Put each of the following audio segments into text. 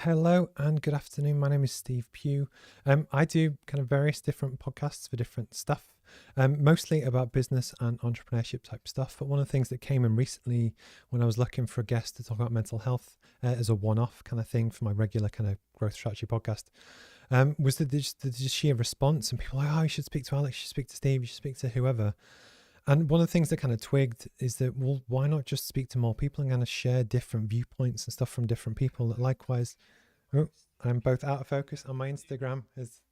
Hello and good afternoon. My name is Steve Pugh. I do kind of various different podcasts for different stuff, mostly about business and entrepreneurship type stuff. But one of the things that came in recently when I was looking for a guest to talk about mental health as a one-off kind of thing for my regular kind of growth strategy podcast, was the sheer response, and people were like, oh, you should speak to Alex, you should speak to Steve, you should speak to whoever. And one of the things that kind of twigged is that, well, why not just speak to more people and kind of share different viewpoints and stuff from different people that likewise, oh, I'm both out of focus on my Instagram as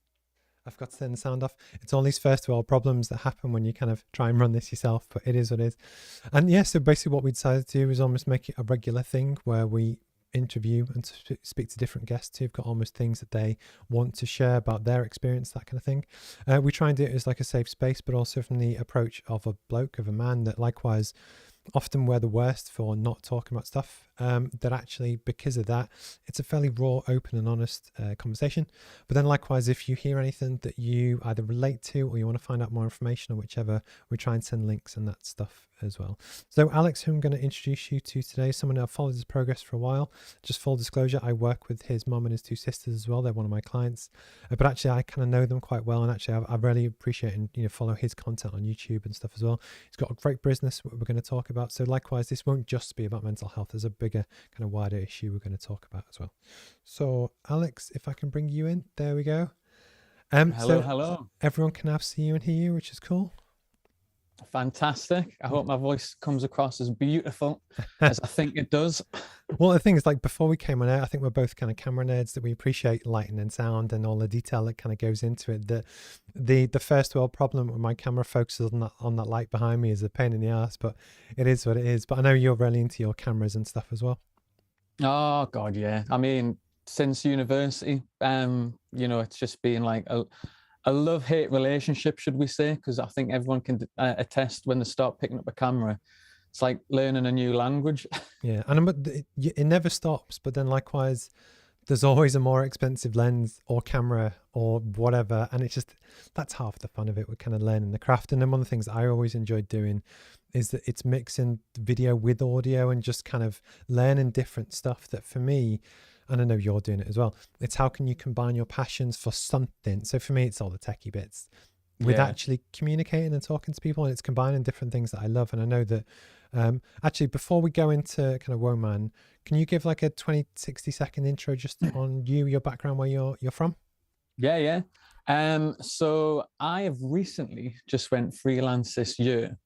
I've got to turn the sound off. It's all these first world problems that happen when you kind of try and run this yourself, but it is what it is. And yeah, so basically what we decided to do is almost make it a regular thing where we interview and speak to different guests who've got almost things that they want to share about their experience, that kind of thing. We try and do it as like a safe space, but also from the approach of a bloke, of a man that likewise often we're the worst for not talking about stuff, that actually because of that it's a fairly raw, open and honest conversation. But then likewise, if you hear anything that you either relate to or you want to find out more information or whichever, we try and send links and that stuff as well. So Alex, who I'm going to introduce you to today, is someone I've followed his progress for a while. Just full disclosure, I work with his mum and his two sisters as well. They're one of my clients, but actually I kind of know them quite well, and actually I really appreciate and follow his content on YouTube and stuff as well. He's got a great business we're going to talk about. So likewise, this won't just be about mental health. There's a bigger kind of wider issue we're going to talk about as well. So Alex, if I can bring you in, there we go. Hello. Everyone can now see you and hear you, which is cool. Fantastic. I hope my voice comes across as beautiful as I think it does. Well, the thing is, like, before we came on air, I think we're both kind of camera nerds, that we appreciate lighting and sound and all the detail that kind of goes into it. That the first world problem with my camera focuses on that light behind me is a pain in the ass, but it is what it is. But I know you're really into your cameras and stuff as well. Oh God, yeah. I mean, since university, it's just been like a love-hate relationship, should we say? Because I think everyone can attest when they start picking up a camera, it's like learning a new language. Yeah, and it never stops. But then likewise, there's always a more expensive lens or camera or whatever, and it's just, that's half the fun of it. We're kind of learning the craft. And then one of the things I always enjoyed doing is that it's mixing video with audio and just kind of learning different stuff that for me, and I know you're doing it as well, it's how can you combine your passions for something. So for me, it's all the techie bits with actually communicating and talking to people, and it's combining different things that I love. And I know that actually, before we go into kind of Woman, can you give like a 20-60 second intro just on you, your background, where you're from? Yeah. So I have recently just went freelance this year,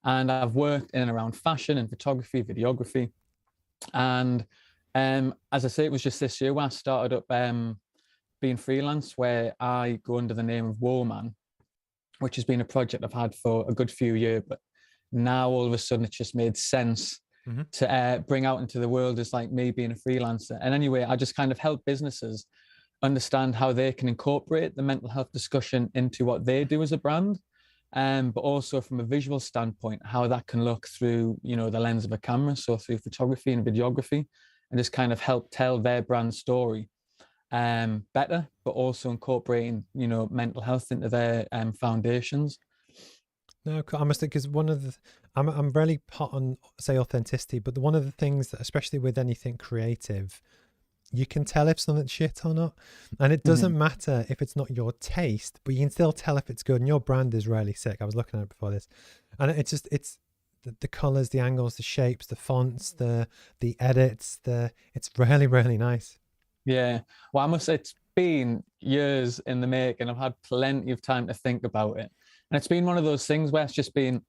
and I've worked in and around fashion and photography, videography. And as I say, it was just this year when I started up being freelance, where I go under the name of Woman, which has been a project I've had for a good few years. But now all of a sudden, it just made sense to bring out into the world as like me being a freelancer. And anyway, I just kind of help businesses understand how they can incorporate the mental health discussion into what they do as a brand. But also from a visual standpoint, how that can look through, the lens of a camera, so through photography and videography, and just kind of help tell their brand story better, but also incorporating, mental health into their foundations. No, I must, because one of the, I'm really hot on, say, authenticity, but one of the things that, especially with anything creative, you can tell if something's shit or not. And it doesn't matter if it's not your taste, but you can still tell if it's good. And your brand is really sick. I was looking at it before this, and it's just, it's the colors, the angles, the shapes, the fonts, the edits, it's really, really nice. Yeah. Well, I must say it's been years in the making. I've had plenty of time to think about it. And it's been one of those things where it's just been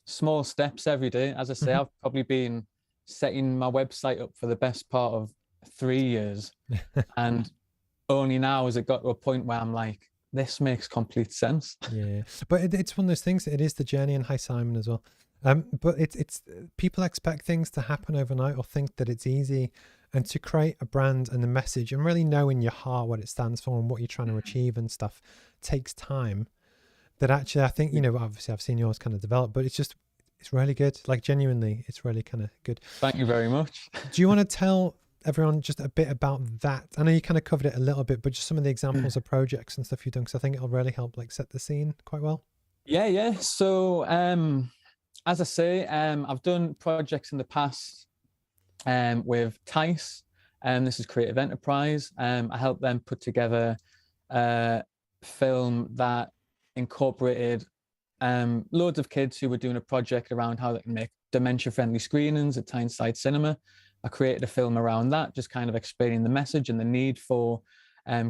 small steps every day. As I say, I've probably been setting my website up for the best part of 3 years. And only now has it got to a point where I'm like, this makes complete sense. Yeah. But it's one of those things, it is the journey, and hi Simon as well. But it's people expect things to happen overnight or think that it's easy. And to create a brand and a message and really know in your heart what it stands for and what you're trying to achieve and stuff takes time. That actually, I think, obviously I've seen yours kind of develop, but it's really good. Like genuinely, it's really kind of good. Thank you very much. Do you want to tell everyone just a bit about that? I know you kind of covered it a little bit, but just some of the examples of projects and stuff you've done, because I think it'll really help like set the scene quite well. Yeah. So as I say, I've done projects in the past with Tice, This is Creative Enterprise. I helped them put together a film that incorporated loads of kids who were doing a project around how they can make dementia-friendly screenings at Tyneside Cinema. I created a film around that, just kind of explaining the message and the need for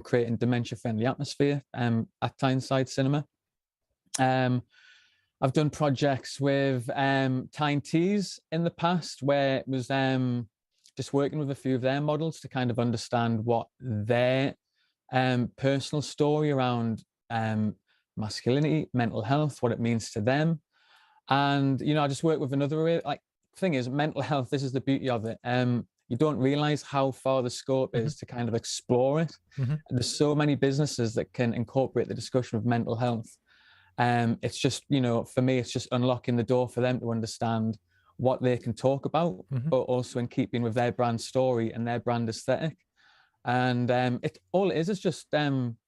creating dementia-friendly atmosphere at Tyneside Cinema. I've done projects with Tyne Tees in the past, where it was just working with a few of their models to kind of understand what their personal story around masculinity, mental health, what it means to them. And, you know, I just work with another way. Like, thing is, mental health, this is the beauty of it. You don't realize how far the scope is to kind of explore it. There's so many businesses that can incorporate the discussion of mental health. It's just, you know, for me, it's just unlocking the door for them to understand what they can talk about, but also in keeping with their brand story and their brand aesthetic. And all it is just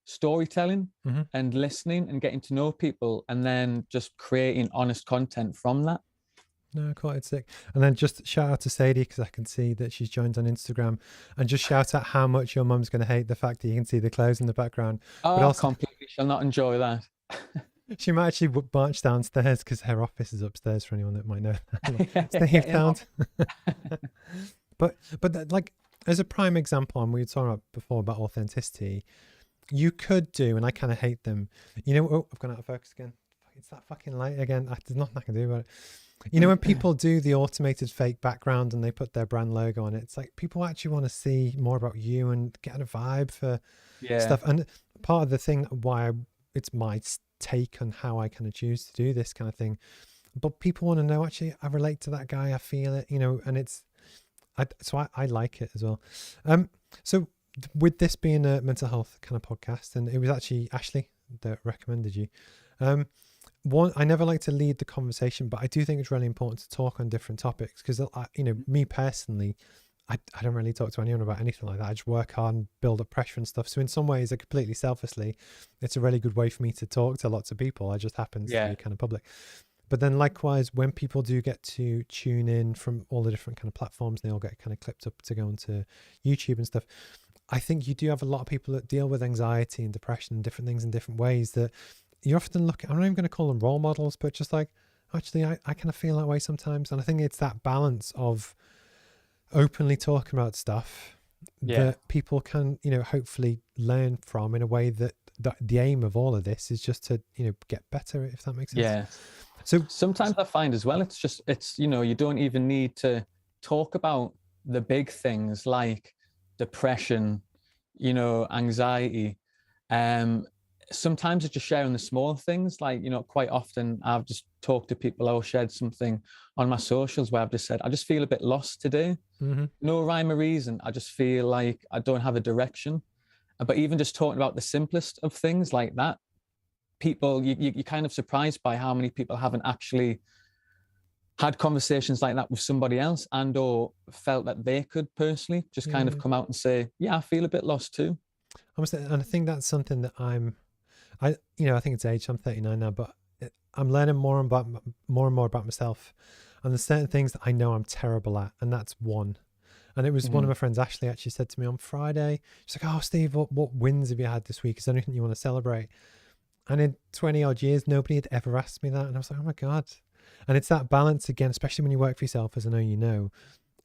storytelling and listening and getting to know people, and then just creating honest content from that. No, quite sick. And then just shout out to Sadie, because I can see that she's joined on Instagram, and just shout out how much your mum's going to hate the fact that you can see the clothes in the background. Oh, but also, completely. She'll not enjoy that. She might actually march downstairs, because her office is upstairs, for anyone that might know. Steve found. But like, as a prime example, and we were talking about before about authenticity, you could do, and I kind of hate them. You know, oh, I've gone out of focus again. It's that fucking light again. There's nothing I can do about it. You know, when people do the automated fake background and they put their brand logo on it, it's like people actually want to see more about you and get a vibe for stuff. And part of the thing why it's my take on how I kind of choose to do this kind of thing, but people want to know, actually, I relate to that guy, I feel it, you know, and it's, so I like it as well. So with this being a mental health kind of podcast, and it was actually Ashley that recommended you. One, I never like to lead the conversation, but I do think it's really important to talk on different topics, because, you know, me personally, I don't really talk to anyone about anything like that. I just work hard and build up pressure and stuff. So in some ways, completely selflessly, it's a really good way for me to talk to lots of people. I just happen to be kind of public. But then likewise, when people do get to tune in from all the different kind of platforms, they all get kind of clipped up to go onto YouTube and stuff. I think you do have a lot of people that deal with anxiety and depression and different things in different ways that you often look at. I'm not even going to call them role models, but just like, actually, I kind of feel that way sometimes. And I think it's that balance of openly talking about stuff that people can, you know, hopefully learn from, in a way that the aim of all of this is just to, you know, get better, if that makes sense. Yeah. So sometimes I find as well, it's, you know, you don't even need to talk about the big things like depression, you know, anxiety. Sometimes it's just sharing the small things. Like, you know, quite often I've just talked to people or shared something on my socials where I've just said, I just feel a bit lost today. No rhyme or reason. I just feel like I don't have a direction. But even just talking about the simplest of things like that, people, you're kind of surprised by how many people haven't actually had conversations like that with somebody else, and or felt that they could personally just kind of come out and say, yeah, I feel a bit lost too. And I think that's something that I think it's age. I'm 39 now, but I'm learning more and more about myself. And there's certain things that I know I'm terrible at, and that's one. And it was one of my friends, Ashley, actually said to me on Friday, she's like, oh, Steve, what wins have you had this week? Is there anything you want to celebrate? And in 20 odd years, nobody had ever asked me that. And I was like, oh my God. And it's that balance again, especially when you work for yourself, as I know you know,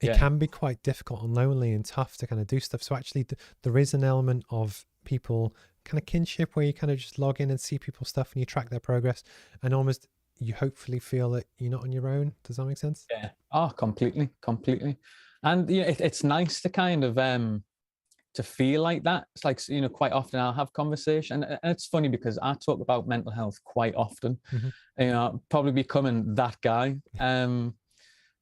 it can be quite difficult and lonely and tough to kind of do stuff. So actually there is an element of people kind of kinship where you kind of just log in and see people's stuff and you track their progress, and almost you hopefully feel that you're not on your own. Does that make sense? Yeah. Oh, completely. And yeah, it's nice to kind of to feel like that. It's like, you know, quite often I'll have conversation, and it's funny because I talk about mental health quite often. You know, probably becoming that guy.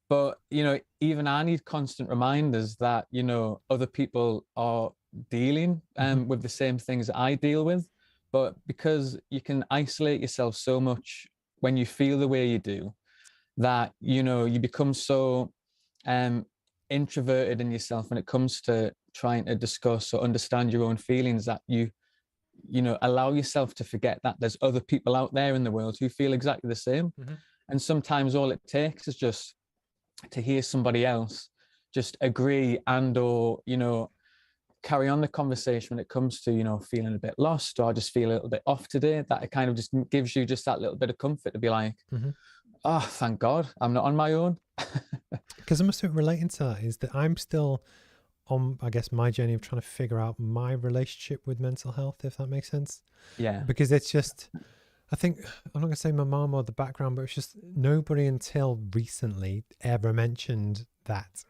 But, you know, even I need constant reminders that, you know, other people are dealing with the same things that I deal with. But because you can isolate yourself so much when you feel the way you do, that, you know, you become so introverted in yourself when it comes to trying to discuss or understand your own feelings, that you know, allow yourself to forget that there's other people out there in the world who feel exactly the same. And sometimes all it takes is just to hear somebody else just agree and or, you know, carry on the conversation when it comes to, you know, feeling a bit lost or I just feel a little bit off today, that it kind of just gives you just that little bit of comfort to be like, oh, thank God I'm not on my own. Because I must be relating to that is that I'm still on, I guess, my journey of trying to figure out my relationship with mental health, if that makes sense. Yeah. Because it's just, I think, I'm not going to say my mom or the background, but it's just nobody until recently ever mentioned that.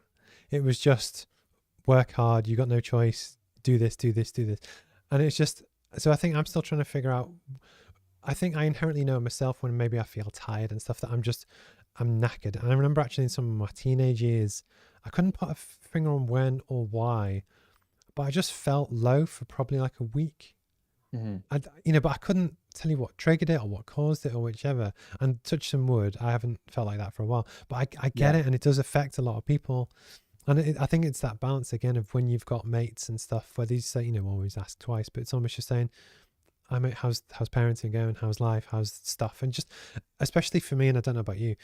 It was just work hard, you got no choice, do this, do this, do this. And it's just, so I think I'm still trying to figure out, I think I inherently know myself when maybe I feel tired and stuff that I'm knackered. And I remember actually in some of my teenage years, I couldn't put a finger on when or why, but I just felt low for probably like a week. But I couldn't tell you what triggered it or what caused it or whichever. And touch some wood, I haven't felt like that for a while. But I get it, and it does affect a lot of people. And I think it's that balance again of when you've got mates and stuff, where these say, always ask twice, but it's almost just saying, I mate, how's parenting going? How's life? How's stuff? And just, especially for me, and I don't know about you,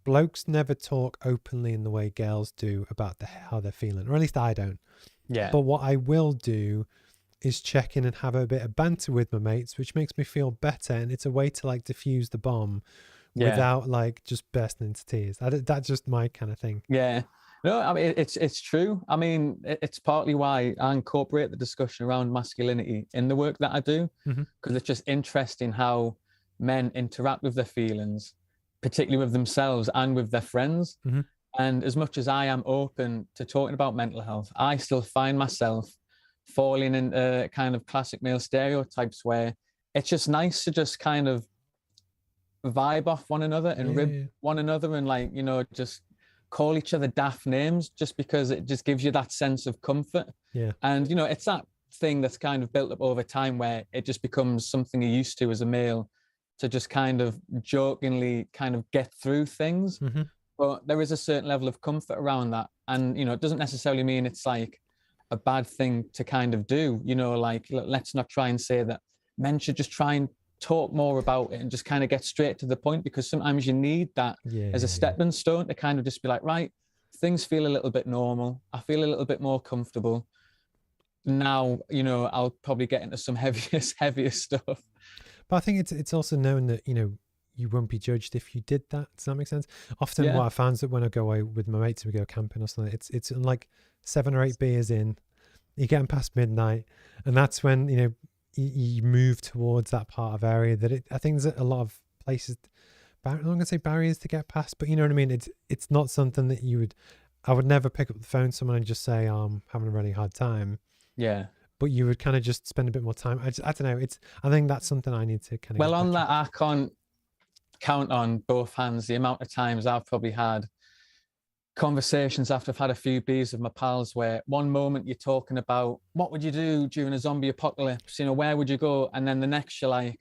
blokes never talk openly in the way girls do about how they're feeling, or at least I don't. Yeah. But what I will do is check in and have a bit of banter with my mates, which makes me feel better. And it's a way to like diffuse the bomb without like just bursting into tears. That's just my kind of thing. Yeah. No, I mean, it's true. I mean, it's partly why I incorporate the discussion around masculinity in the work that I do, because it's just interesting how men interact with their feelings, particularly with themselves and with their friends. And as much as I am open to talking about mental health, I still find myself falling into kind of classic male stereotypes where it's just nice to just kind of vibe off one another and rib one another and like, just call each other daft names just because it just gives you that sense of comfort. And, it's that thing that's kind of built up over time where it just becomes something you're used to as a male to just kind of jokingly kind of get through things. But there is a certain level of comfort around that. And, it doesn't necessarily mean it's like a bad thing to kind of do, like, let's not try and say that men should just try and talk more about it and just kind of get straight to the point, because sometimes you need that as a stepping stone to kind of just be like, right, things feel a little bit normal. I feel a little bit more comfortable. Now, I'll probably get into some heavier stuff. But I think it's also known that, you won't be judged if you did that. Does that make sense? Often what I found is that when I go away with my mates, we go camping or something, it's like 7 or 8 beers in, you're getting past midnight, and that's when, you move towards that part of area that I think there's a lot of places, I'm not going to say barriers to get past, but you know what I mean? It's not something that I would never pick up the phone to someone and just say, I'm having a really hard time. Yeah. But you would kind of just spend a bit more time. I don't know. I think that's something I need to kind of. Well, on that, I can't count on both hands the amount of times I've probably had conversations after I've had a few beers with my pals where one moment you're talking about what would you do during a zombie apocalypse, where would you go? And then the next you're like,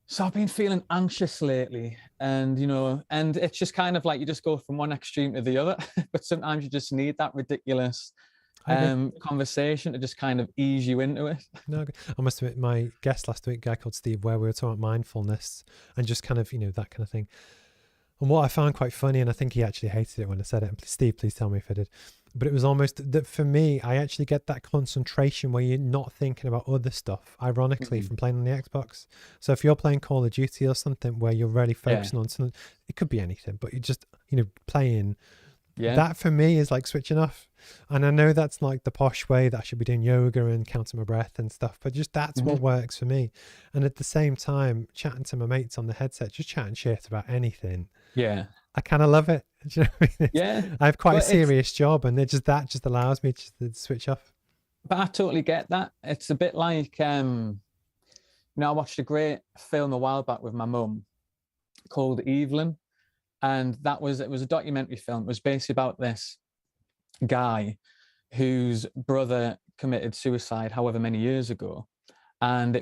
so I've been feeling anxious lately. And, and it's just kind of like you just go from one extreme to the other. But sometimes you just need that ridiculous conversation to just kind of ease you into it. No, I must admit, my guest last week, a guy called Steve, where we were talking about mindfulness and just kind of, that kind of thing. And what I found quite funny, and I think he actually hated it when I said it, and Steve, please tell me if I did, but it was almost that for me, I actually get that concentration where you're not thinking about other stuff, ironically, from playing on the Xbox. So if you're playing Call of Duty or something where you're really focusing on something, it could be anything, but you're just, playing. That for me is like switching off. And I know that's like the posh way that I should be doing yoga and counting my breath and stuff, but just that's what works for me. And at the same time, chatting to my mates on the headset, just chatting shit about anything. Yeah. I kind of love it. Do you know what I mean? I have quite a serious job, and that just allows me to switch off. But I totally get that. It's a bit like, I watched a great film a while back with my mum called Evelyn. And it was a documentary film. It was basically about this guy whose brother committed suicide however many years ago. And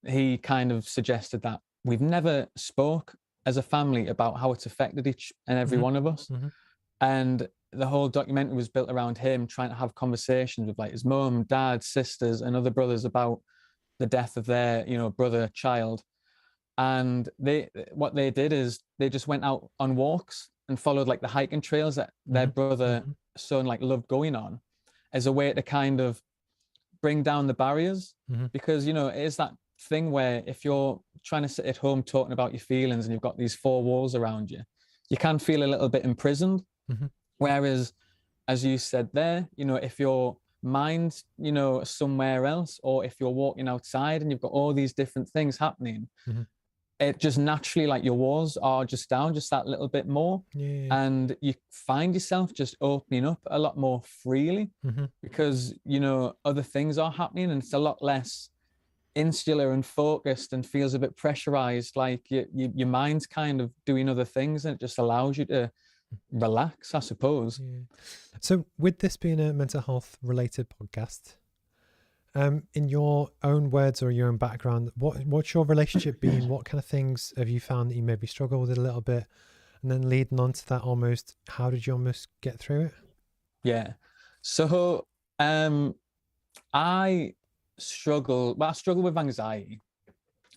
he kind of suggested that we've never spoke as a family about how it's affected each and every one of us. And the whole documentary was built around him trying to have conversations with like his mum, dad, sisters, and other brothers about the death of their, brother, child. And what they did is they just went out on walks and followed like the hiking trails that their brother son like loved going on, as a way to kind of bring down the barriers. Because, you know, it is that thing where if you're trying to sit at home talking about your feelings and you've got these four walls around you, you can feel a little bit imprisoned. Whereas, as you said there, you know, if your mind's, you know, somewhere else, or if you're walking outside and you've got all these different things happening, it just naturally, like, your walls are just down just that little bit more. And you find yourself just opening up a lot more freely, because, you know, other things are happening and it's a lot less insular and focused and feels a bit pressurized, like your mind's kind of doing other things, and it just allows you to relax, I suppose. So with this being a mental health related podcast, in your own words or your own background, what's your relationship been? What kind of things have you found that you maybe struggle with a little bit? And then leading on to that, almost, how did you almost get through it? Yeah. So I struggle with anxiety,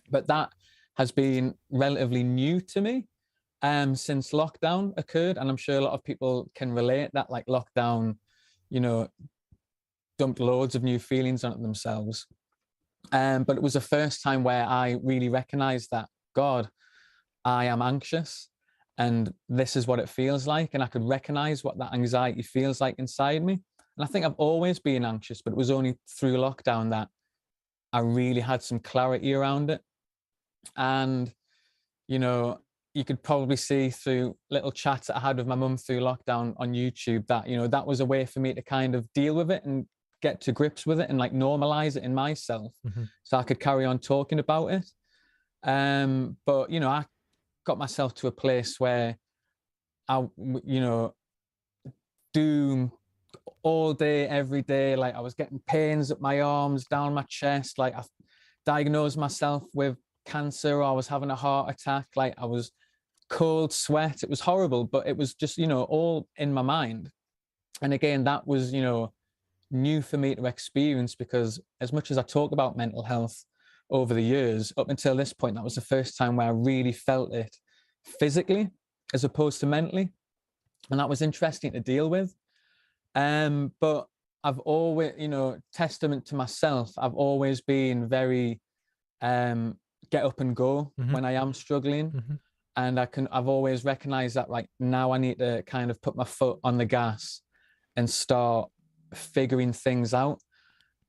but that has been relatively new to me since lockdown occurred. And I'm sure a lot of people can relate that, like, lockdown, you know, dumped loads of new feelings onto themselves. But it was the first time where I really recognized that, God, I am anxious and this is what it feels like. And I could recognize what that anxiety feels like inside me. And I think I've always been anxious, but it was only through lockdown that I really had some clarity around it. And, you know, you could probably see through little chats that I had with my mum through lockdown on YouTube that, you know, that was a way for me to kind of deal with it and get to grips with it and like normalize it in myself, so I could carry on talking about it. But, you know, I got myself to a place where I, you know, doom all day, every day. Like, I was getting pains at my arms, down my chest. Like, I diagnosed myself with cancer, or I was having a heart attack. Like, I was cold sweat. It was horrible, but it was just, you know, all in my mind. And again, that was, you know, new for me to experience, because as much as I talk about mental health over the years, up until this point, that was the first time where I really felt it physically as opposed to mentally. And that was interesting to deal with. But I've always, you know, testament to myself, I've always been very get up and go when I am struggling. And I've always recognized that, like, now I need to kind of put my foot on the gas and start figuring things out.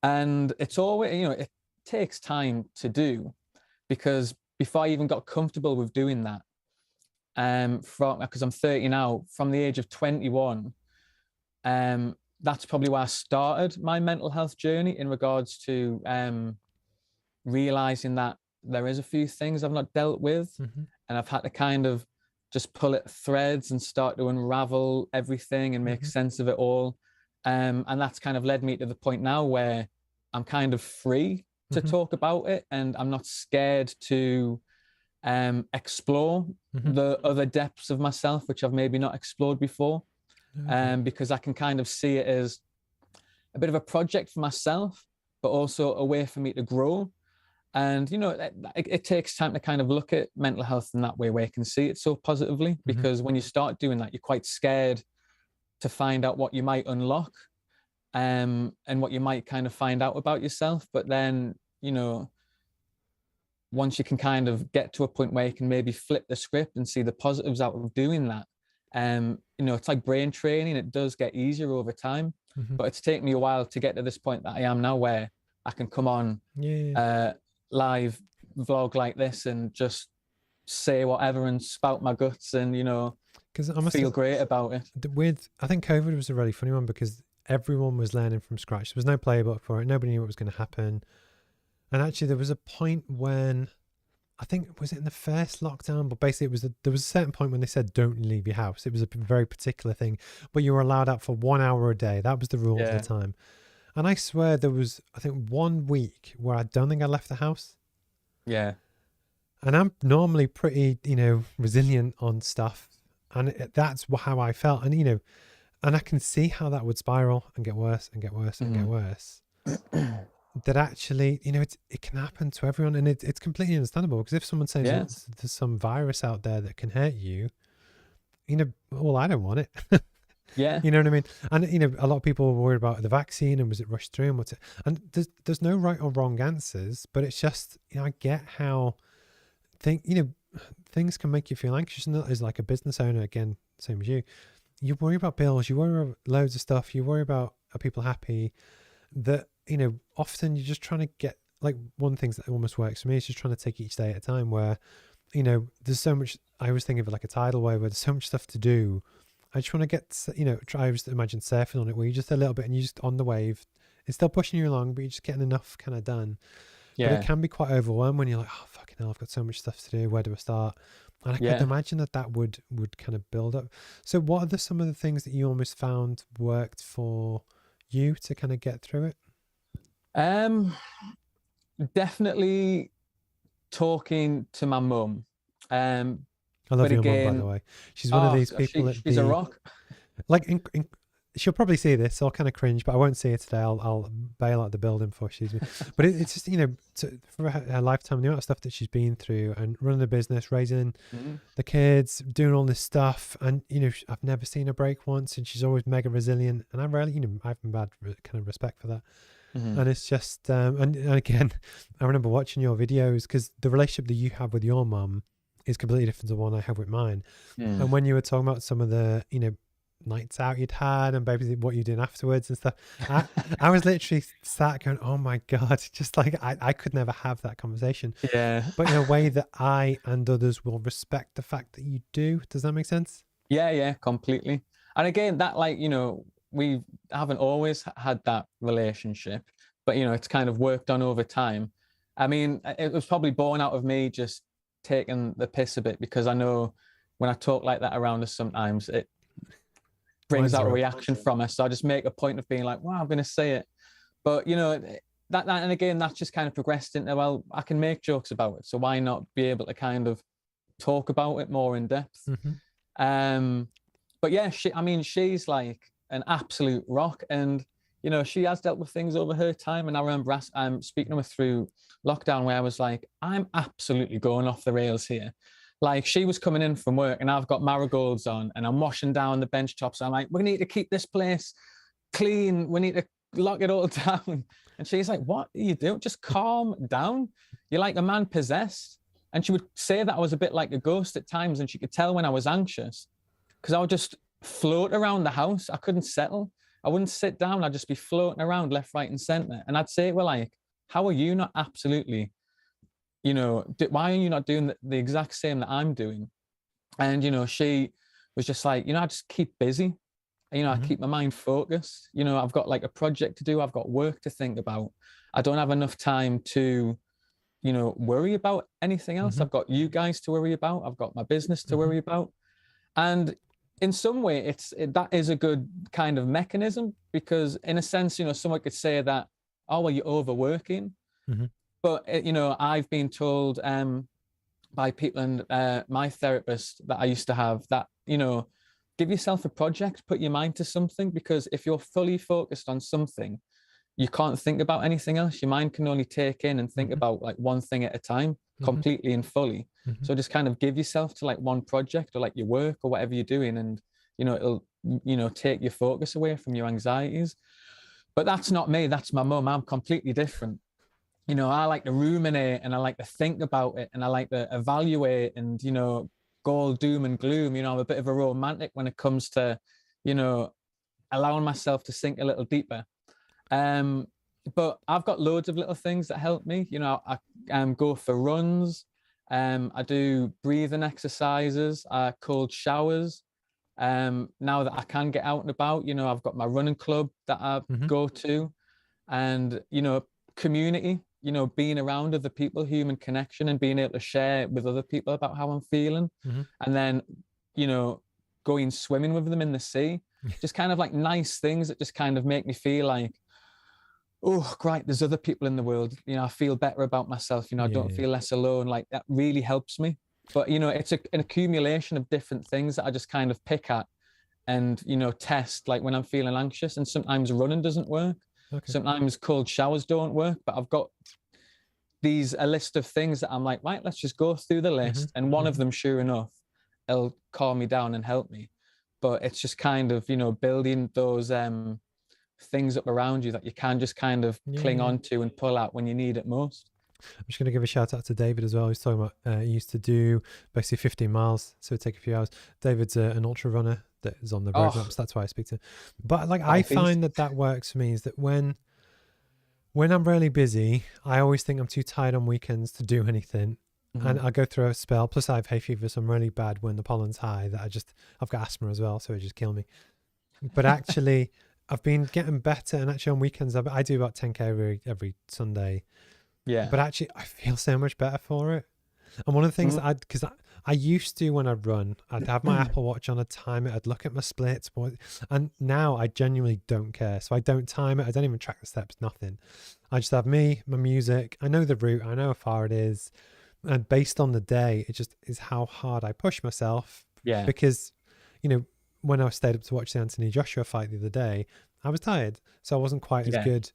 And it's always, you know, it takes time to do, because before I even got comfortable with doing that, because I'm 30 now, from the age of 21, that's probably where I started my mental health journey, in regards to realizing that there is a few things I've not dealt with, and I've had to kind of just pull at threads and start to unravel everything and make sense of it all. And that's kind of led me to the point now where I'm kind of free to talk about it, and I'm not scared to explore the other depths of myself, which I've maybe not explored before. Because I can kind of see it as a bit of a project for myself, but also a way for me to grow. And, you know, it takes time to kind of look at mental health in that way, where you can see it so positively, because when you start doing that, you're quite scared to find out what you might unlock, and what you might kind of find out about yourself. But then, you know, once you can kind of get to a point where you can maybe flip the script and see the positives out of doing that, you know, it's like brain training. It does get easier over time, but it's taken me a while to get to this point that I am now, where I can come on live vlog like this and just say whatever and spout my guts, and, you know, because I feel great about it. I think COVID was a really funny one, because everyone was learning from scratch. There was no playbook for it. Nobody knew what was going to happen. And actually, there was a point when, I think, was it in the first lockdown? But basically, there was a certain point when they said, don't leave your house. It was a very particular thing, but you were allowed out for 1 hour a day. That was the rule at the time. And I swear there was, I think, 1 week where I don't think I left the house. Yeah. And I'm normally pretty, you know, resilient on stuff. And that's how I felt. And, you know, and I can see how that would spiral and get worse and get worse and get worse. That actually, you know, it can happen to everyone. And it's completely understandable, because if someone says there's some virus out there that can hurt you, well, I don't want it. Yeah. You know what I mean? And a lot of people were worried about the vaccine and was it rushed through and what's it? And there's no right or wrong answers, but it's just I get how things can make you feel anxious. And as like a business owner, again, same as you worry about bills, you worry about loads of stuff, you worry about are people happy. That often you're just trying to get, like, one thing that almost works for me is just trying to take each day at a time. Where there's so much. I always think of it like a tidal wave where there's so much stuff to do. I just want to get, I just imagine surfing on it where you just a little bit and you're just on the wave. It's still pushing you along, but you're just getting enough kind of done. Yeah. But it can be quite overwhelming when you're like, oh, fucking hell, I've got so much stuff to do. Where do I start? And I could imagine that would kind of build up. So what are some of the things that you almost found worked for you to kind of get through it? Definitely talking to my mum. I love your mum, by the way. She's one of these people she's a rock. Like, she'll probably see this, so I'll kind of cringe, but I won't see it today. I'll bail out the building before she sees me. But it's just, for her lifetime, the amount of stuff that she's been through and running a business, raising the kids, doing all this stuff. And, I've never seen her break once, and she's always mega resilient. And I rarely, I have bad kind of respect for that. And it's just, and again, I remember watching your videos because the relationship that you have with your mum is completely different to the one I have with mine. And when you were talking about some of the, nights out you'd had and maybe what you're doing afterwards and stuff, I was literally sat going, oh my God, just like I could never have that conversation. Yeah. But in a way that I and others will respect the fact that you do. Does that make sense? Yeah, completely. And again, that, like, we haven't always had that relationship, but it's kind of worked on over time. I mean, it was probably born out of me just taking the piss a bit, because I know when I talk like that around us, sometimes it brings out a reaction from us. So I just make a point of being like, wow, I'm going to say it. But, that and again, that's just kind of progressed into, well, I can make jokes about it. So why not be able to kind of talk about it more in depth? But yeah, she's like an absolute rock. And, she has dealt with things over her time. And I remember speaking to her through lockdown where I was like, I'm absolutely going off the rails here. Like, she was coming in from work and I've got marigolds on and I'm washing down the bench tops. I'm like, we need to keep this place clean. We need to lock it all down. And she's like, what are you doing? Just calm down. You're like a man possessed. And she would say that I was a bit like a ghost at times, and she could tell when I was anxious because I would just float around the house. I couldn't settle. I wouldn't sit down. I'd just be floating around left, right, and center. And I'd say, well, like, how are you not absolutely, why are you not doing the exact same that I'm doing? And, she was just like, I just keep busy. I keep my mind focused. I've got like a project to do. I've got work to think about. I don't have enough time to, worry about anything else. I've got you guys to worry about. I've got my business to worry about. And in some way, that is a good kind of mechanism, because in a sense, someone could say that, oh, well, you're overworking. But, I've been told by people and my therapist that I used to have that, give yourself a project, put your mind to something, because if you're fully focused on something, you can't think about anything else. Your mind can only take in and think about like one thing at a time, completely and fully. So just kind of give yourself to like one project or like your work or whatever you're doing, and, it'll, take your focus away from your anxieties. But that's not me. That's my mum. I'm completely different. I like to ruminate and I like to think about it and I like to evaluate and, go all doom and gloom. I'm a bit of a romantic when it comes to, allowing myself to sink a little deeper. But I've got loads of little things that help me. I go for runs. I do breathing exercises, cold showers. Now that I can get out and about, I've got my running club that I go to, and, community, being around other people, human connection, and being able to share with other people about how I'm feeling. And then, going swimming with them in the sea, just kind of like nice things that just kind of make me feel like, oh, great, there's other people in the world. I feel better about myself. I don't feel less alone. Like, that really helps me. But, it's an accumulation of different things that I just kind of pick at and, test, like when I'm feeling anxious. And sometimes running doesn't work. Sometimes cold showers don't work. But I've got a list of things that I'm like, right, let's just go through the list. And one of them, sure enough, it'll calm me down and help me. But it's just kind of, you know, building those things up around you that you can just kind of cling on to and pull out when you need it most. I'm just going to give a shout out to David as well. He's talking about he used to do basically 15 miles, so it'd take a few hours. David's an ultra runner that is on the roadmaps. So that's why I speak to him. But like, I find that works for me is that when I'm really busy, I always think I'm too tired on weekends to do anything. And I go through a spell. Plus I have hay fever, so I'm really bad when the pollen's high that I've got asthma as well, so it just kills me. But actually I've been getting better, and actually on weekends I do about 10k every Sunday. Yeah. But actually I feel so much better for it. And one of the things that because I used to, when I'd run, I'd have my Apple Watch on, I'd time it, I'd look at my splits, and now I genuinely don't care. So I don't time it, I don't even track the steps, nothing. I just have my music, I know the route, I know how far it is, and based on the day, it just is how hard I push myself. Yeah. Because, you know, when I stayed up to watch the Anthony Joshua fight the other day, I was tired, so I wasn't quite as good.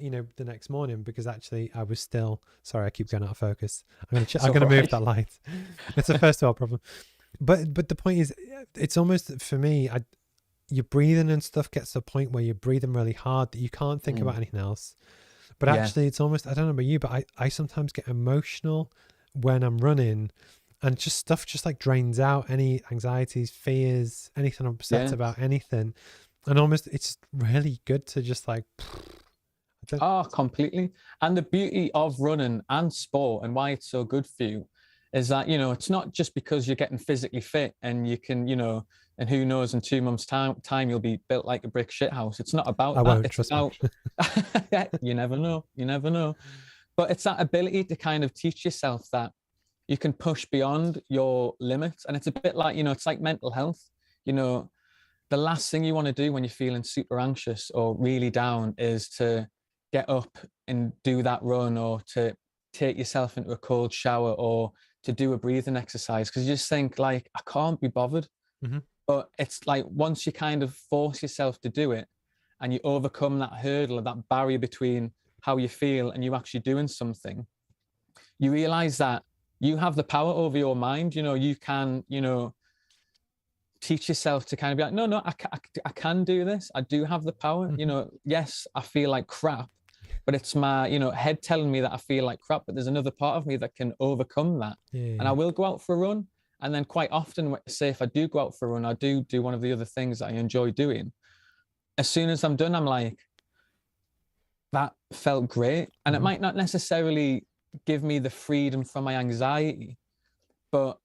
You know, the next morning, because actually I was still, sorry, I keep going out of focus. I'm going to move that light. It's a first world problem. But the point is, it's almost, for me, your breathing and stuff gets to a point where you're breathing really hard that you can't think about anything else. But actually it's almost, I don't know about you, but I sometimes get emotional when I'm running, and just stuff just like drains out any anxieties, fears, anything I'm upset about, anything. And almost it's really good to just like, oh, completely. And the beauty of running and sport, and why it's so good for you, is that, you know, it's not just because you're getting physically fit and you can, you know, and who knows, in 2 months time you'll be built like a brick shit house. It's not about that. Won't, it's trust about yeah, you never know. But it's that ability to kind of teach yourself that you can push beyond your limits. And it's a bit like, you know, it's like mental health. You know, the last thing you want to do when you're feeling super anxious or really down is to get up and do that run, or to take yourself into a cold shower, or to do a breathing exercise, because you just think like, I can't be bothered. But it's like, once you kind of force yourself to do it and you overcome that hurdle or that barrier between how you feel and you actually doing something, you realize that you have the power over your mind. You know, you can, you know, teach yourself to kind of be like, no, I can do this. I do have the power. You know, yes, I feel like crap, but it's my, you know, head telling me that I feel like crap, but there's another part of me that can overcome that. And I will go out for a run. And then quite often, say if I do go out for a run, I do one of the other things that I enjoy doing. As soon as I'm done, I'm like, that felt great. And it might not necessarily give me the freedom from my anxiety, but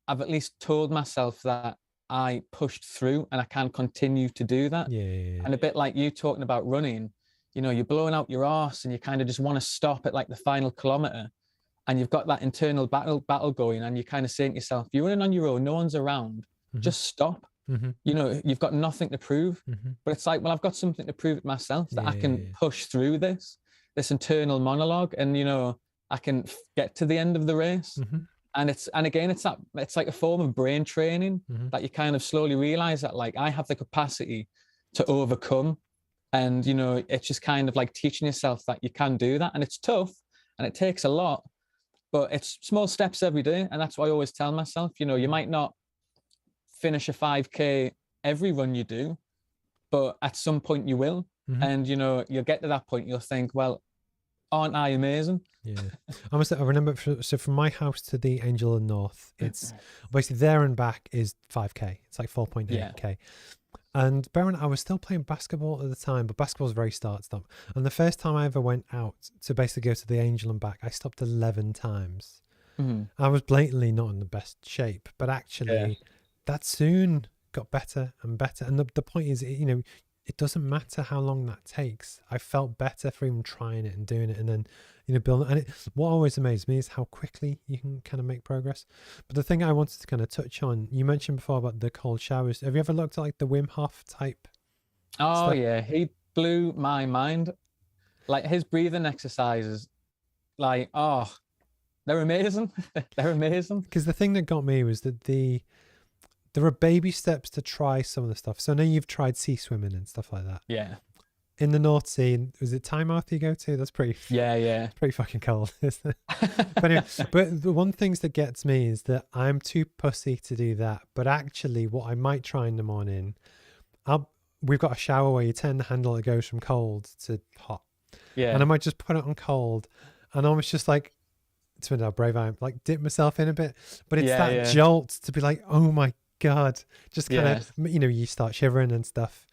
I've at least told myself that I pushed through and I can continue to do that. And a bit like you talking about running, you know, you're blowing out your arse and you kind of just want to stop at like the final kilometer, and you've got that internal battle going, and you're kind of saying to yourself, you're running on your own, no one's around, just stop. You know, you've got nothing to prove. But it's like, well, I've got something to prove it myself, that I can push through this internal monologue, and, you know, I can get to the end of the race. And again, it's like a form of brain training that you kind of slowly realize that, like, I have the capacity to overcome. And, you know, it's just kind of like teaching yourself that you can do that. And it's tough and it takes a lot, but it's small steps every day. And that's why I always tell myself, you know, you might not finish a 5K every run you do, but at some point you will. And, you know, you'll get to that point, you'll think, well, aren't I amazing? I remember, so from my house to the Angel of the North, it's basically there and back is 5K. It's like 4.8K. And bearing, I was still playing basketball at the time, but basketball's very start-stop. And the first time I ever went out to basically go to the Angel and back, I stopped 11 times. I was blatantly not in the best shape, but actually that soon got better and better. And the point is, you know, it doesn't matter how long that takes. I felt better for even trying it and doing it, and then, you know, building. And what always amazed me is how quickly you can kind of make progress. But the thing I wanted to kind of touch on, you mentioned before about the cold showers. Have you ever looked at like the Wim Hof type? Oh stuff? Yeah, he blew my mind. Like his breathing exercises, like, oh, they're amazing. They're amazing. Because the thing that got me was that there are baby steps to try some of the stuff. So I know you've tried sea swimming and stuff like that. in the North Sea. Was it Tynemouth you go to? That's Yeah. pretty fucking cold, isn't it? But anyway, but the one things that gets me is that I'm too pussy to do that. But actually, what I might try in the morning, we've got a shower where you turn the handle, it goes from cold to hot, and I might just put it on cold, and almost just like, to how brave I am, like dip myself in a bit. But it's that jolt to be like, oh my God, just kind of, you start shivering and stuff.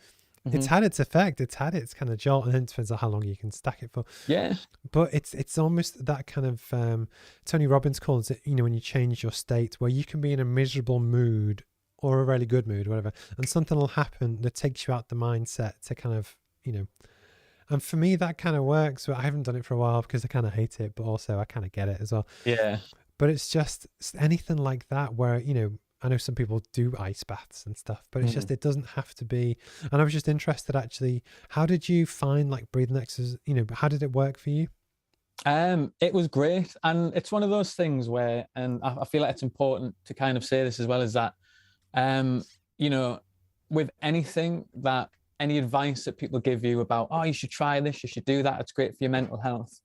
It's had its effect. It's had its kind of jolt, and then it depends on how long you can stack it for. Yeah. But it's almost that kind of, Tony Robbins calls it, when you change your state, where you can be in a miserable mood or a really good mood, whatever, and something will happen that takes you out the mindset to kind of, and for me that kind of works. But I haven't done it for a while because I kind of hate it, but also I kind of get it as well. Yeah. But it's just anything like that where, I know some people do ice baths and stuff, but it's just, it doesn't have to be. And I was just interested, actually, how did you find like breathing exercises? How did it work for you? It was great. And it's one of those things where, and I feel like it's important to kind of say this as well, is that, with anything that, any advice that people give you about, oh, you should try this, you should do that, it's great for your mental health.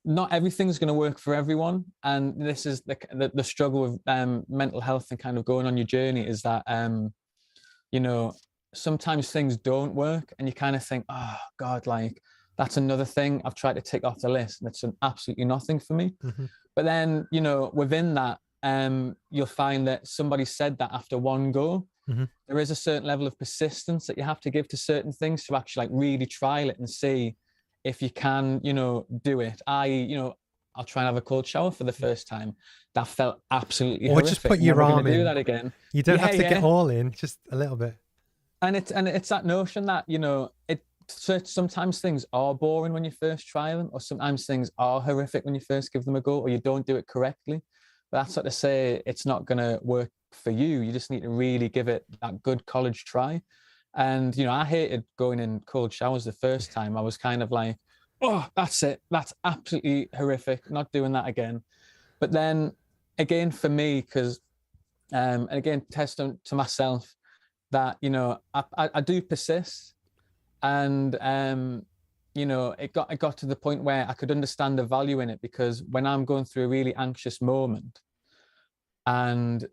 Not everything's going to work for everyone, and this is the struggle with mental health and kind of going on your journey, is that sometimes things don't work, and you kind of think, oh God, like that's another thing I've tried to tick off the list, and it's absolutely nothing for me. But then within that, you'll find that somebody said that after one go. There is a certain level of persistence that you have to give to certain things to actually like really trial it and see if you can, do it. I'll try and have a cold shower for the first time. That felt absolutely horrific. Just put your arm in. Do that again. You don't have to get all in, just a little bit. And it's that notion that sometimes things are boring when you first try them, or sometimes things are horrific when you first give them a go, or you don't do it correctly. But that's not to say it's not going to work for you. You just need to really give it that good college try. And, I hated going in cold showers the first time. I was kind of like, oh, that's it. That's absolutely horrific. Not doing that again. But then again, for me, because, and again, testament to myself that, I do persist. And, it got to the point where I could understand the value in it, because when I'm going through a really anxious moment and,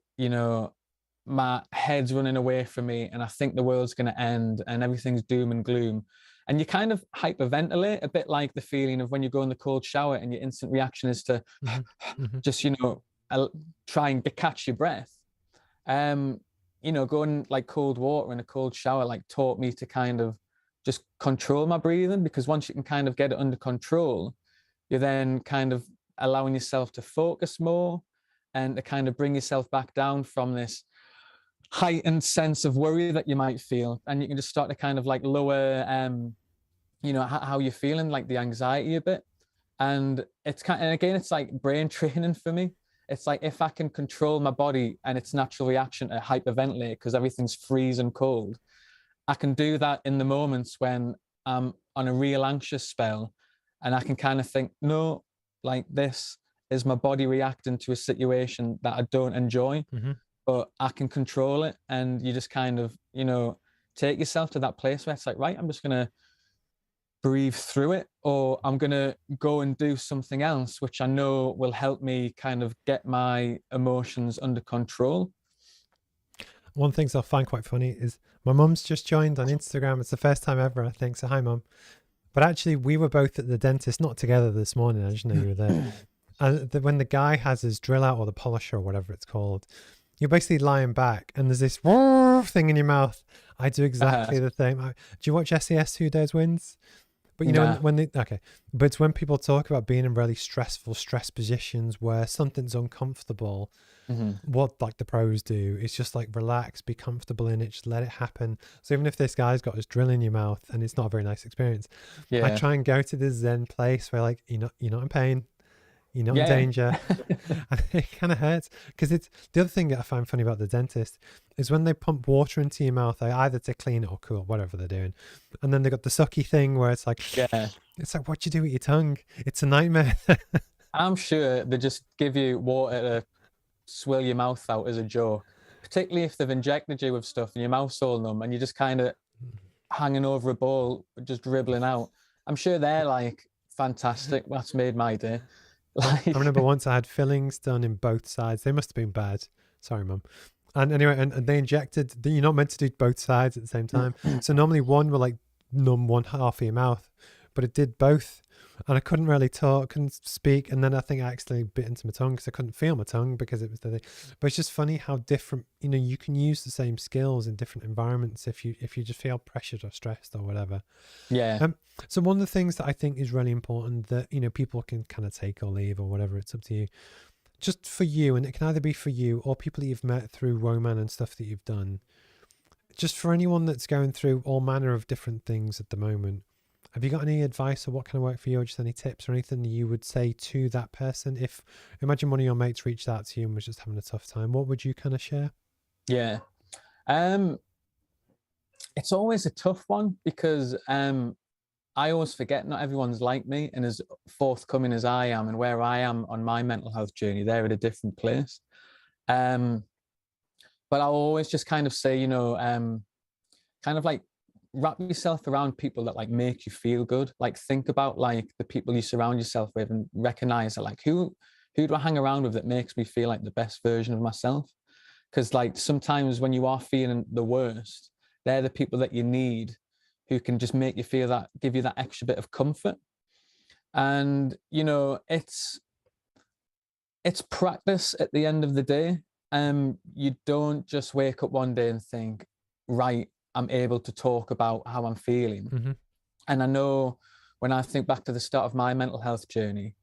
my head's running away from me and I think the world's going to end and everything's doom and gloom, and you kind of hyperventilate, a bit like the feeling of when you go in the cold shower and your instant reaction is to just, try and catch your breath. Going like cold water in a cold shower, like taught me to kind of just control my breathing, because once you can kind of get it under control, you're then kind of allowing yourself to focus more and to kind of bring yourself back down from this heightened sense of worry that you might feel, and you can just start to kind of like lower how you're feeling, like the anxiety a bit. And it's like brain training for me. It's like, if I can control my body and its natural reaction to hyperventilate because everything's freezing cold, I can do that in the moments when I'm on a real anxious spell, and I can kind of think, no, like this is my body reacting to a situation that I don't enjoy, but I can control it. And you just kind of, take yourself to that place where it's like, right, I'm just going to breathe through it, or I'm going to go and do something else, which I know will help me kind of get my emotions under control. One thing I find quite funny is my mum's just joined on Instagram. It's the first time ever, I think. So hi, Mum. But actually, we were both at the dentist, not together this morning. I just know you were there. And when the guy has his drill out, or the polisher, or whatever it's called, you're basically lying back and there's this thing in your mouth. I do exactly the same. Do you watch SES Who Dares Wins? But but it's when people talk about being in really stress positions where something's uncomfortable, what like the pros do is just like relax, be comfortable in it, just let it happen. So even if this guy's got his drill in your mouth and it's not a very nice experience, I try and go to this Zen place where like you're not in pain, you're not in danger. And it kind of hurts, because it's the other thing that I find funny about the dentist is when they pump water into your mouth, either to clean it or cool, whatever they're doing, and then they got the sucky thing where it's like it's like, what you do with your tongue? It's a nightmare. I'm sure they just give you water to swill your mouth out as a joke, particularly if they've injected you with stuff and your mouth's all numb and you just kind of hanging over a ball, just dribbling out. I'm sure they're like fantastic. That's made my day. I Like, remember once I had fillings done in both sides. They must have been bad. Sorry, Mum. And anyway, and they injected, you're not meant to do both sides at the same time. So normally one will like numb one half of your mouth, but it did both. And I couldn't really talk, couldn't speak. And then I think I accidentally bit into my tongue because I couldn't feel my tongue because it was the thing. But it's just funny how different, you know, you can use the same skills in different environments if you just feel pressured or stressed or whatever. yeah. So one of the things that I think is really important that, you know, people can kind of take or leave or whatever, it's up to you. Just for you, and it can either be for you or people that you've met through Roman and stuff that you've done. Just for anyone that's going through all manner of different things at the moment, have you got any advice or what kind of work for you, or just any tips or anything that you would say to that person? If, imagine one of your mates reached out to you and was just having a tough time, what would you kind of share? Yeah. It's always a tough one because I always forget not everyone's like me and as forthcoming as I am, and where I am on my mental health journey, they're at a different place. But I'll always just kind of say, you know, kind of like wrap yourself around people that like make you feel good. Like think about like the people you surround yourself with and recognize that like who do I hang around with that makes me feel like the best version of myself? Because like sometimes when you are feeling the worst, they're the people that you need who can just make you feel that, give you that extra bit of comfort. And, you know, it's practice at the end of the day. You don't just wake up one day and think, right, I'm able to talk about how I'm feeling. Mm-hmm. And I know when I think back to the start of my mental health journey,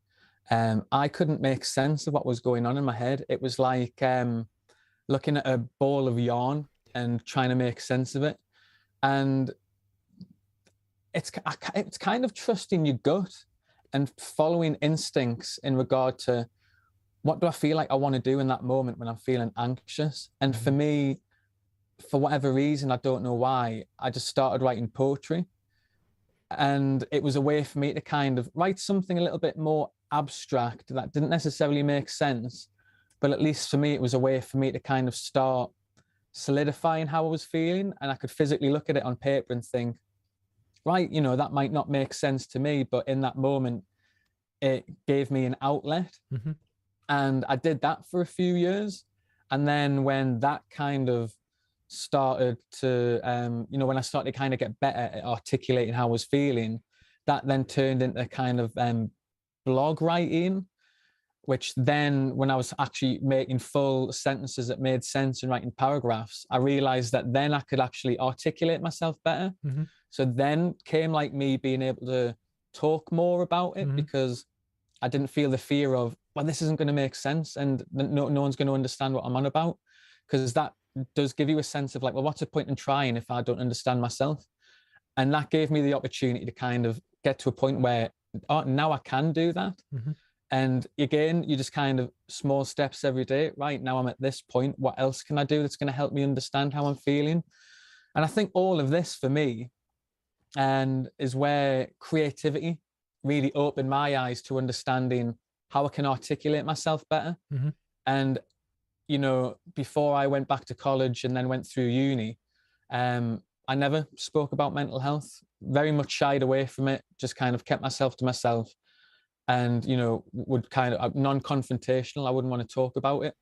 I couldn't make sense of what was going on in my head. It was like looking at a ball of yarn and trying to make sense of it. And it's kind of trusting your gut and following instincts in regard to what do I feel like I want to do in that moment when I'm feeling anxious. And for me, for whatever reason, I don't know why, I just started writing poetry. And it was a way for me to kind of write something a little bit more abstract that didn't necessarily make sense. But at least for me, it was a way for me to kind of start solidifying how I was feeling. And I could physically look at it on paper and think, right, you know, that might not make sense to me, but in that moment, it gave me an outlet. Mm-hmm. And I did that for a few years. And then when that kind of started to, you know, when I started to kind of get better at articulating how I was feeling, that then turned into kind of blog writing, which then when I was actually making full sentences that made sense and writing paragraphs, I realized that then I could actually articulate myself better. Mm-hmm. So then came like me being able to talk more about it because I didn't feel the fear of, well, this isn't going to make sense and no one's going to understand what I'm on about. Because that does give you a sense of like, well, what's the point in trying if I don't understand myself? And that gave me the opportunity to kind of get to a point where, oh, now I can do that. Mm-hmm. And again, you just kind of small steps every day. Right now I'm at this point. What else can I do that's going to help me understand how I'm feeling? And I think all of this for me and is where creativity really opened my eyes to understanding how I can articulate myself better. Mm-hmm. And, you know, before I went back to college and then went through uni, I never spoke about mental health, very much shied away from it, just kind of kept myself to myself and, you know, would kind of non-confrontational. I wouldn't want to talk about it.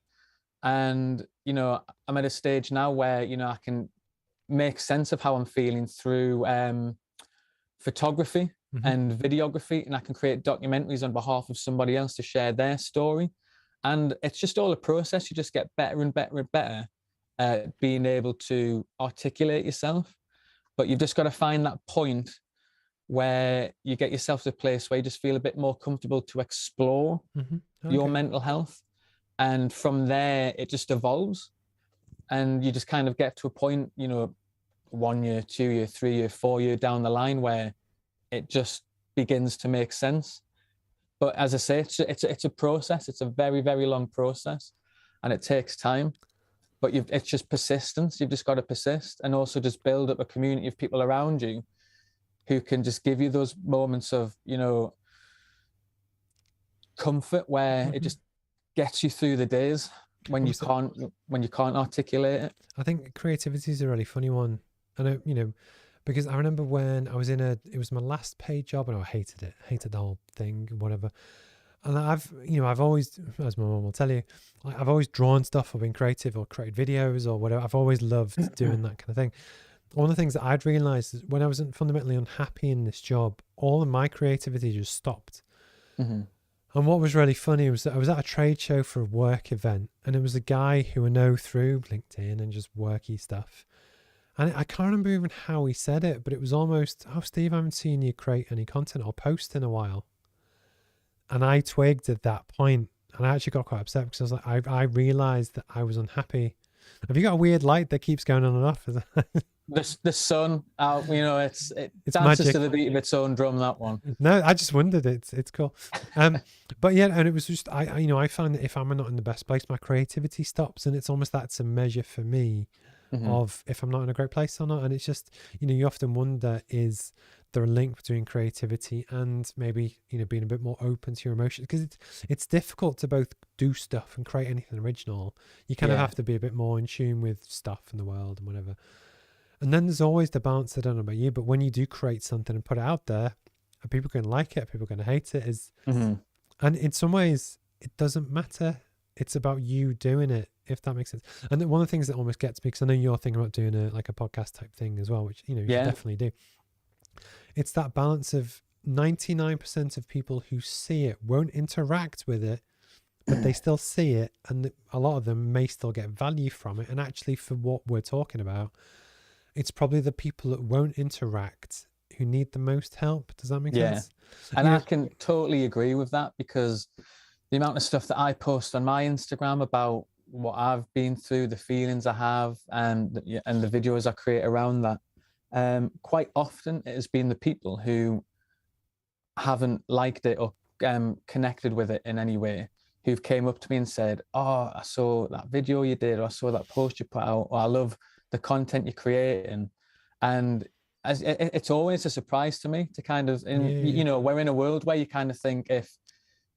And, you know, I'm at a stage now where, you know, I can make sense of how I'm feeling through photography and videography, and I can create documentaries on behalf of somebody else to share their story. And it's just all a process. You just get better and better and better at being able to articulate yourself. But you've just got to find that point where you get yourself to a place where you just feel a bit more comfortable to explore your mental health. And from there, it just evolves. And you just kind of get to a point, you know, 1 year, 2 year, 3 year, 4 year down the line where it just begins to make sense. But as I say, it's a process. It's a very, very long process and it takes time. But it's just persistence. You've just got to persist and also just build up a community of people around you who can just give you those moments of, you know, comfort where it just gets you through the days when you can't articulate it. I think creativity is a really funny one. I know, you know, Because I remember when I was it was my last paid job, and I hated the whole thing, whatever. And I've always, as my mom will tell you, like I've always drawn stuff or been creative or created videos or whatever. I've always loved doing that kind of thing. One of the things that I'd realized is when I was fundamentally unhappy in this job, all of my creativity just stopped. Mm-hmm. And what was really funny was that I was at a trade show for a work event, and it was a guy who I know through LinkedIn and just worky stuff. And I can't remember even how he said it, but it was almost, "Oh, Steve, I haven't seen you create any content or post in a while." And I twigged at that point, and I actually got quite upset because I was like, I realized that I was unhappy. Have you got a weird light that keeps going on and off? The sun, it's dances magic to the beat of its own drum, that one. No, I just wondered. It's cool. But yeah, and it was just, I find that if I'm not in the best place, my creativity stops, and it's almost that's a measure for me of if I'm not in a great place or not. And it's just, you often wonder, is there a link between creativity and maybe, being a bit more open to your emotions? Because it's difficult to both do stuff and create anything original. You kind of have to be a bit more in tune with stuff in the world and whatever. And then there's always the balance. I don't know about you, but when you do create something and put it out there, are people going to like it? Are people going to hate it? And in some ways, it doesn't matter. It's about you doing it, if that makes sense. And one of the things that almost gets me, because I know you're thinking about doing a podcast type thing as well, which, you should definitely do. It's that balance of 99% of people who see it won't interact with it, but they still see it. And a lot of them may still get value from it. And actually, for what we're talking about, it's probably the people that won't interact who need the most help. Does that make sense? And I can totally agree with that, because the amount of stuff that I post on my Instagram about what I've been through, the feelings I have, and the videos I create around that, quite often it has been the people who haven't liked it or connected with it in any way, who've came up to me and said, "Oh, I saw that video you did, or I saw that post you put out, or I love the content you create." And it's always a surprise to me to kind of, we're in a world where you kind of think if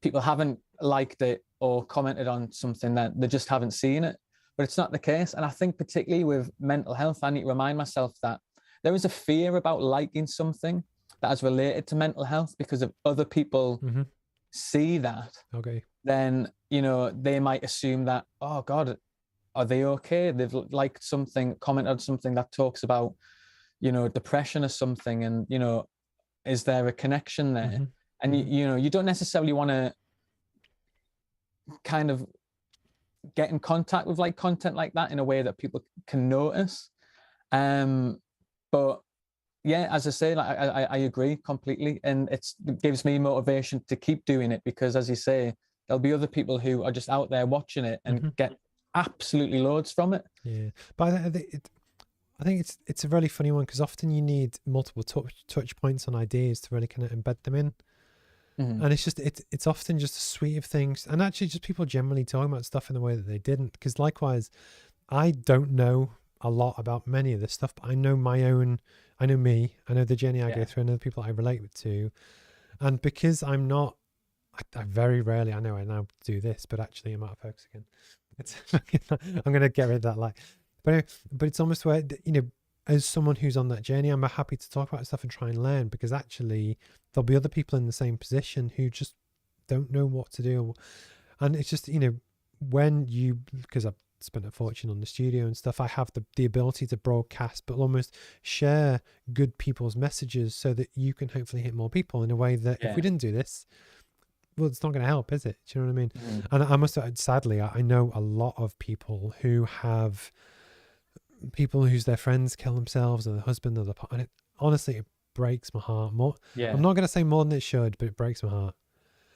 people haven't liked it or commented on something, that they just haven't seen it. But it's not the case. And I think particularly with mental health, I need to remind myself that there is a fear about liking something that is related to mental health, because if other people see that, then, they might assume that, oh God, are they okay? They've liked something, commented on something that talks about, depression or something. And, is there a connection there? And, you don't necessarily want to kind of get in contact with like content like that in a way that people can notice. But yeah, as I say, like I agree completely. And it gives me motivation to keep doing it, because as you say, there'll be other people who are just out there watching it and get absolutely loads from it. Yeah, but I think it's a really funny one, because often you need multiple touch points on ideas to really kind of embed them in. And it's just it's often just a suite of things, and actually just people generally talking about stuff in the way that they didn't. Because likewise, I don't know a lot about many of this stuff, but I know my own. I know me. I know the journey I go through. I know the people I relate to, and because I'm not, I very rarely. I know I now do this, but actually I'm out of focus again. I'm going to get rid of that light. But it's almost where, as someone who's on that journey, I'm happy to talk about stuff and try and learn, because actually there'll be other people in the same position who just don't know what to do. And it's just, when because I've spent a fortune on the studio and stuff, I have the ability to broadcast, but almost share good people's messages so that you can hopefully hit more people in a way that if we didn't do this, well, it's not going to help, is it? Do you know what I mean? And I must say, sadly, I know a lot of people who have people whose their friends kill themselves, or their husband, or the partner. And it honestly, it breaks my heart. I'm not going to say more than it should, but it breaks my heart.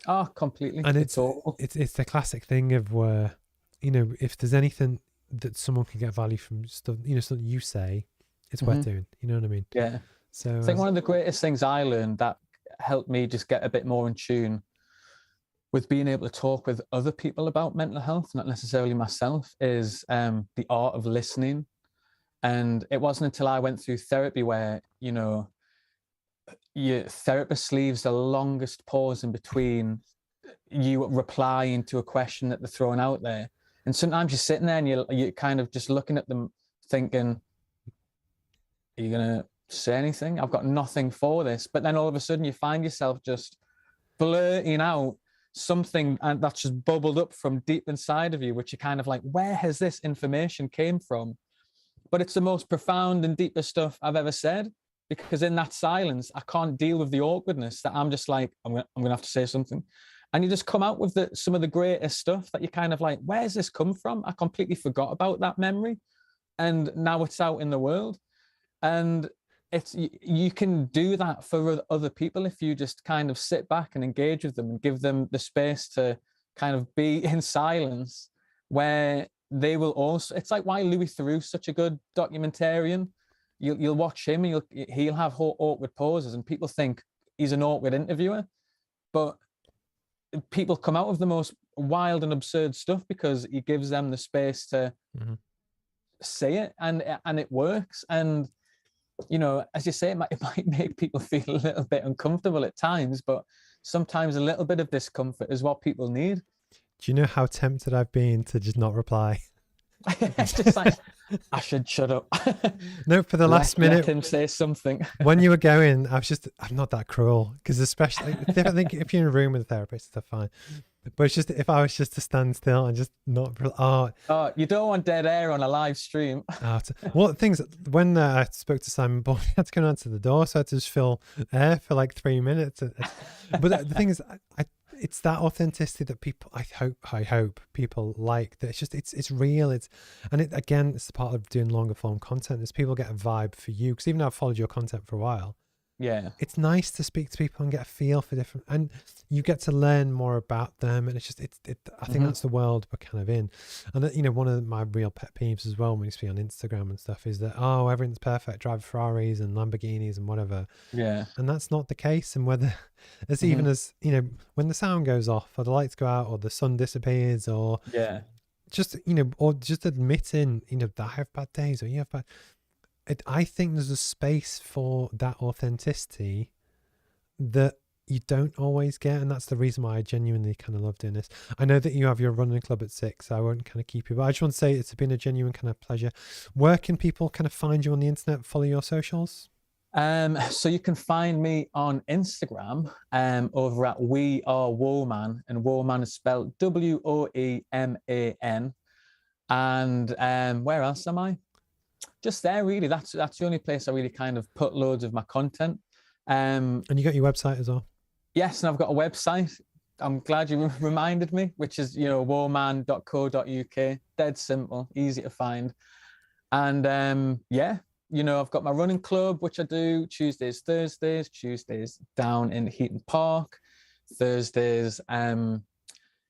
Oh, completely. And it's the classic thing of where, if there's anything that someone can get value from stuff, something you say, it's worth doing. You know what I mean? Yeah. So I think one of the greatest things I learned that helped me just get a bit more in tune with being able to talk with other people about mental health, not necessarily myself, is the art of listening. And it wasn't until I went through therapy where, your therapist leaves the longest pause in between you replying to a question that they're throwing out there. And sometimes you're sitting there and you're kind of just looking at them thinking, are you going to say anything. I've got nothing for this. But then all of a sudden you find yourself just blurting out something, and that's just bubbled up from deep inside of you, which you're kind of like, where has this information came from? But it's the most profound and deepest stuff I've ever said, because in that silence, I can't deal with the awkwardness, that I'm just like, I'm gonna have to say something. And you just come out with some of the greatest stuff that you kind of like, where's this come from? I completely forgot about that memory. And now it's out in the world. And you can do that for other people if you just kind of sit back and engage with them and give them the space to kind of be in silence, where they will also, it's like why Louis Theroux's such a good documentarian. You'll watch him and he'll have awkward pauses, and people think he's an awkward interviewer, but people come out of the most wild and absurd stuff because he gives them the space to say it, and it works. And as you say, it might make people feel a little bit uncomfortable at times, but sometimes a little bit of discomfort is what people need. Do you know how tempted I've been to just not reply? It's just like, I should shut up. No, for the last minute, let him say something. When you were going, I'm not that cruel, because especially I think if you're in a room with a therapist, that's fine. But it's just, if I was just to stand still and just not, you don't want dead air on a live stream. Well, things, when I spoke to Simon Ball, I had to go down to the door, so I had to just fill air for like 3 minutes. But the thing is, it's that authenticity that people, I hope people like, that it's real. It's the part of doing longer form content, is people get a vibe for you, because even though I've followed your content for a while, yeah, it's nice to speak to people and get a feel for different, and you get to learn more about them. And it's just, I think that's the world we're kind of in. And one of my real pet peeves as well, when you speak on Instagram and stuff, is that, everything's perfect, drive Ferraris and Lamborghinis and whatever. Yeah. And that's not the case. And whether as even as, when the sound goes off, or the lights go out, or the sun disappears, or just, or just admitting, that I have bad days, or you have bad, I think there's a space for that authenticity that you don't always get, and that's the reason why I genuinely kind of love doing this. I know that you have your running club at 6, so I won't kind of keep you, but I just want to say it's been a genuine kind of pleasure. Where can people kind of find you on the internet, follow your socials? So you can find me on Instagram over at We Are Woman, and Woman is spelled WOEMAN. And where else am I? Just there, really. That's the only place I really kind of put loads of my content. And you got your website as well? Yes, and I've got a website. I'm glad you reminded me, which is, woman.co.uk. Dead simple, easy to find. And I've got my running club, which I do Tuesdays down in Heaton Park, Thursdays in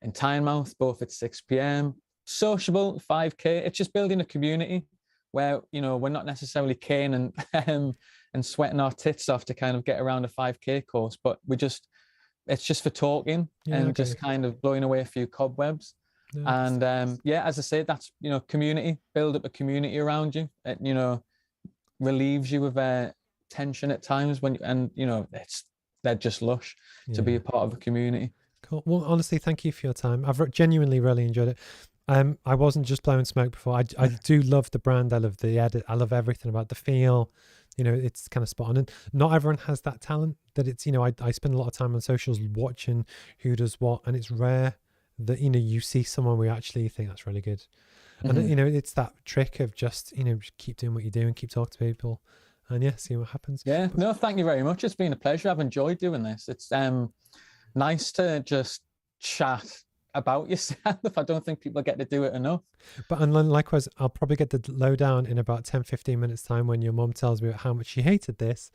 Tynemouth, both at 6 p.m. Sociable, 5K. It's just building a community where, we're not necessarily caning and sweating our tits off to kind of get around a 5K course, but it's just for talking just kind of blowing away a few cobwebs. Nice. And as I say, that's, community, build up a community around you. It, relieves you of tension at times they're just lush to be a part of a community. Cool. Well, honestly, thank you for your time. I've genuinely really enjoyed it. I wasn't just blowing smoke before. I do love the brand. I love the edit. I love everything about the feel. It's kind of spot on. And not everyone has that talent, that it's, I spend a lot of time on socials watching who does what, and it's rare that, you see someone where you actually think that's really good. And, it's that trick of just, just keep doing what you do and keep talking to people and see what happens. Yeah. No, thank you very much. It's been a pleasure. I've enjoyed doing this. It's nice to just chat about yourself. I don't think people get to do it enough. But and likewise, I'll probably get the lowdown in about 10-15 minutes time when your mum tells me how much she hated this.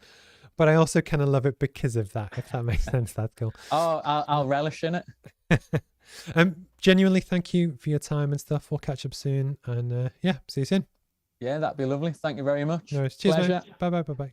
But I also kind of love it because of that, if that makes sense. That's cool. Oh, I'll relish in it. Genuinely, thank you for your time and stuff. We'll catch up soon, and see you soon. Yeah, that'd be lovely. Thank you very much. No worries. Cheers, mate. Bye.